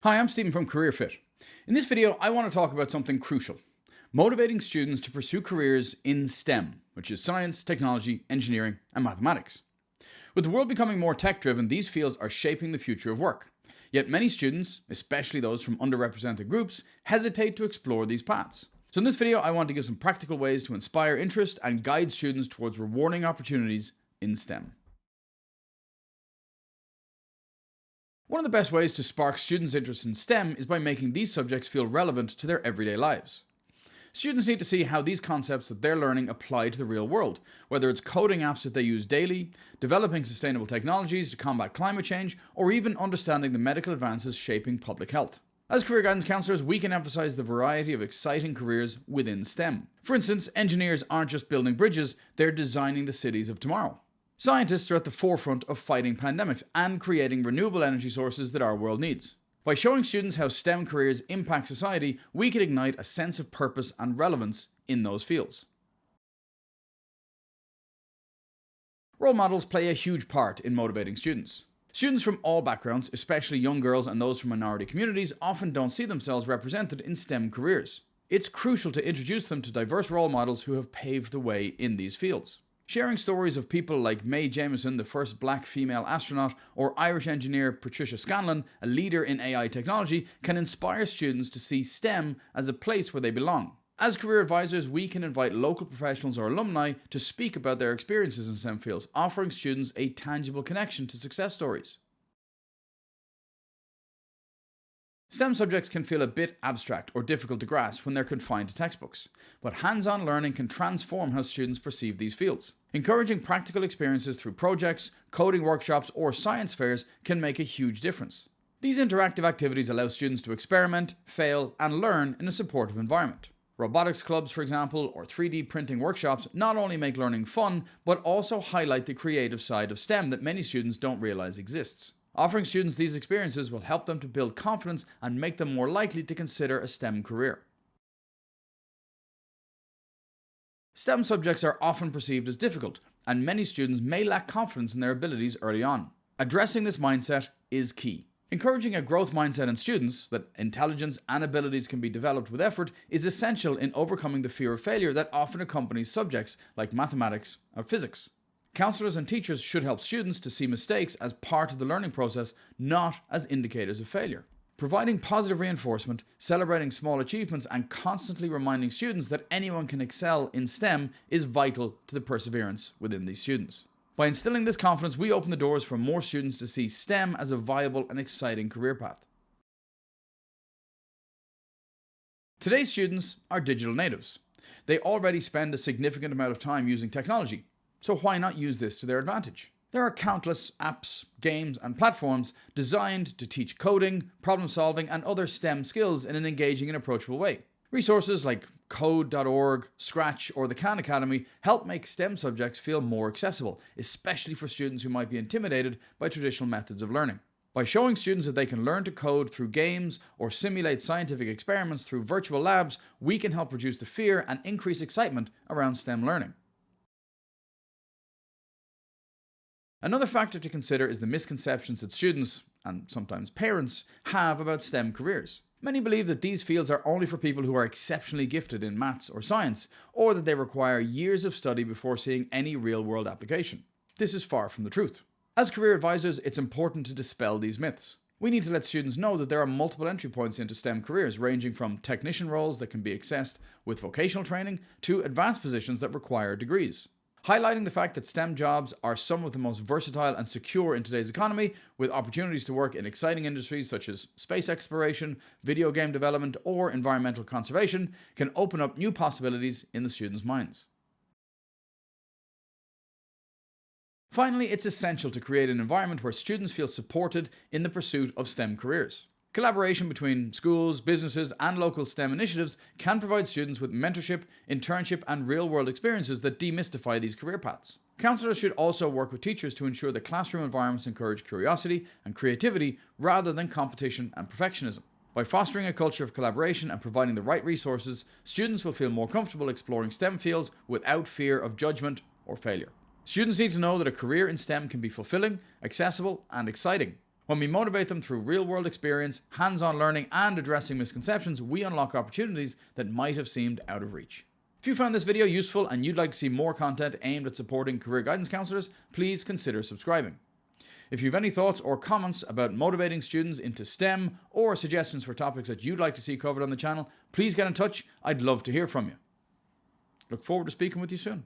Hi, I'm Stephen from CareerFit. In this video, I want to talk about something crucial: motivating students to pursue careers in STEM, which is science, technology, engineering, and mathematics. With the world becoming more tech-driven, these fields are shaping the future of work. Yet many students, especially those from underrepresented groups, hesitate to explore these paths. So in this video, I want to give some practical ways to inspire interest and guide students towards rewarding opportunities in STEM. One of the best ways to spark students' interest in STEM is by making these subjects feel relevant to their everyday lives. Students need to see how these concepts that they're learning apply to the real world, whether it's coding apps that they use daily, developing sustainable technologies to combat climate change, or even understanding the medical advances shaping public health. As career guidance counselors, we can emphasize the variety of exciting careers within STEM. For instance, engineers aren't just building bridges, they're designing the cities of tomorrow. Scientists are at the forefront of fighting pandemics and creating renewable energy sources that our world needs. By showing students how STEM careers impact society, we can ignite a sense of purpose and relevance in those fields. Role models play a huge part in motivating students. Students from all backgrounds, especially young girls and those from minority communities, often don't see themselves represented in STEM careers. It's crucial to introduce them to diverse role models who have paved the way in these fields. Sharing stories of people like Mae Jemison, the first black female astronaut, or Irish engineer Patricia Scanlon, a leader in AI technology, can inspire students to see STEM as a place where they belong. As career advisors, we can invite local professionals or alumni to speak about their experiences in STEM fields, offering students a tangible connection to success stories. STEM subjects can feel a bit abstract or difficult to grasp when they're confined to textbooks, but hands-on learning can transform how students perceive these fields. Encouraging practical experiences through projects, coding workshops, or science fairs can make a huge difference. These interactive activities allow students to experiment, fail, and learn in a supportive environment. Robotics clubs, for example, or 3D printing workshops not only make learning fun, but also highlight the creative side of STEM that many students don't realize exists. Offering students these experiences will help them to build confidence and make them more likely to consider a STEM career. STEM subjects are often perceived as difficult, and many students may lack confidence in their abilities early on. Addressing this mindset is key. Encouraging a growth mindset in students, that intelligence and abilities can be developed with effort, is essential in overcoming the fear of failure that often accompanies subjects like mathematics or physics. Counselors and teachers should help students to see mistakes as part of the learning process, not as indicators of failure. Providing positive reinforcement, celebrating small achievements, and constantly reminding students that anyone can excel in STEM is vital to the perseverance within these students. By instilling this confidence, we open the doors for more students to see STEM as a viable and exciting career path. Today's students are digital natives. They already spend a significant amount of time using technology. So why not use this to their advantage? There are countless apps, games, and platforms designed to teach coding, problem solving, and other STEM skills in an engaging and approachable way. Resources like code.org, Scratch, or the Khan Academy help make STEM subjects feel more accessible, especially for students who might be intimidated by traditional methods of learning. By showing students that they can learn to code through games or simulate scientific experiments through virtual labs, we can help reduce the fear and increase excitement around STEM learning. Another factor to consider is the misconceptions that students, and sometimes parents, have about STEM careers. Many believe that these fields are only for people who are exceptionally gifted in maths or science, or that they require years of study before seeing any real-world application. This is far from the truth. As career advisors, it's important to dispel these myths. We need to let students know that there are multiple entry points into STEM careers, ranging from technician roles that can be accessed with vocational training to advanced positions that require degrees. Highlighting the fact that STEM jobs are some of the most versatile and secure in today's economy, with opportunities to work in exciting industries such as space exploration, video game development, or environmental conservation, can open up new possibilities in the students' minds. Finally, it's essential to create an environment where students feel supported in the pursuit of STEM careers. Collaboration between schools, businesses, and local STEM initiatives can provide students with mentorship, internship, and real-world experiences that demystify these career paths. Counselors should also work with teachers to ensure that classroom environments encourage curiosity and creativity rather than competition and perfectionism. By fostering a culture of collaboration and providing the right resources, students will feel more comfortable exploring STEM fields without fear of judgment or failure. Students need to know that a career in STEM can be fulfilling, accessible, and exciting. When we motivate them through real-world experience, hands-on learning, and addressing misconceptions, we unlock opportunities that might have seemed out of reach. If you found this video useful and you'd like to see more content aimed at supporting career guidance counsellors, please consider subscribing. If you have any thoughts or comments about motivating students into STEM or suggestions for topics that you'd like to see covered on the channel, please get in touch. I'd love to hear from you. Look forward to speaking with you soon.